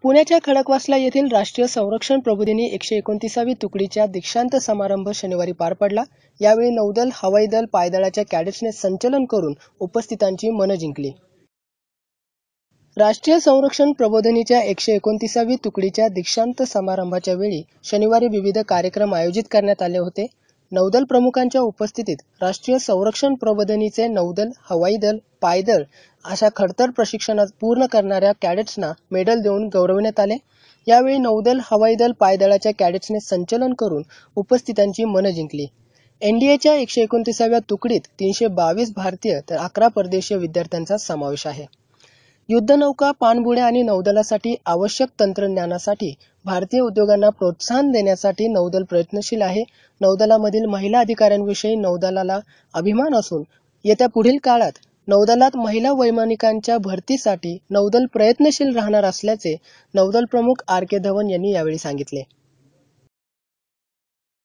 पुण्याच्या खडकवासला येथील राष्ट्रीय संरक्षण प्रबोधिनी 129वी तुकडीच्या दीक्षांत समारंभ शनिवारी पार पडला. यावेळी नौदल, हवाई दल, पायदळाच्या कॅडेट्सने संचलन करून उपस्थितांची मनं जिंकली. राष्ट्रीय संरक्षण प्रबोधिनीच्या 129वी तुकडीच्या दीक्षांत समारंभाच्या वेळी शनिवारी विविध कार्यक्रम आयोजित करण्यात आले होते. नौदल प्रमुखांच्या उपस्थितीत राष्ट्रीय संरक्षण प्रबोधिनीचे नौदल, हवाई दल, पायदळ अशा खडतर प्रशिक्षण पूर्ण करणाऱ्या कॅडेट्सना मेडल देऊन गौरविण्यात आले. यावेळी नौदल, हवाई दल, पायदळाच्या कॅडेट्सने संचलन करून उपस्थितांची मनं जिंकली. एनडीएच्या 129व्या तुकडीत 322 भारतीय तर 11 परदेशीय विद्यार्थ्यांचा समावेश आहे. युद्धनौका, पाणबुड्या आणि नौदलासाठी आवश्यक तंत्रज्ञानासाठी भारतीय उद्योगांना प्रोत्साहन देण्यासाठी नौदल प्रयत्नशील आहे. नौदलामधील महिला अधिकाऱ्यांविषयी नौदलाला अभिमान असून येत्या पुढील काळात नौदलात महिला वैमानिकांच्या भरतीसाठी नौदल प्रयत्नशील राहणार असल्याचे नौदल प्रमुख आर.के. धवन यांनी यावेळी सांगितले.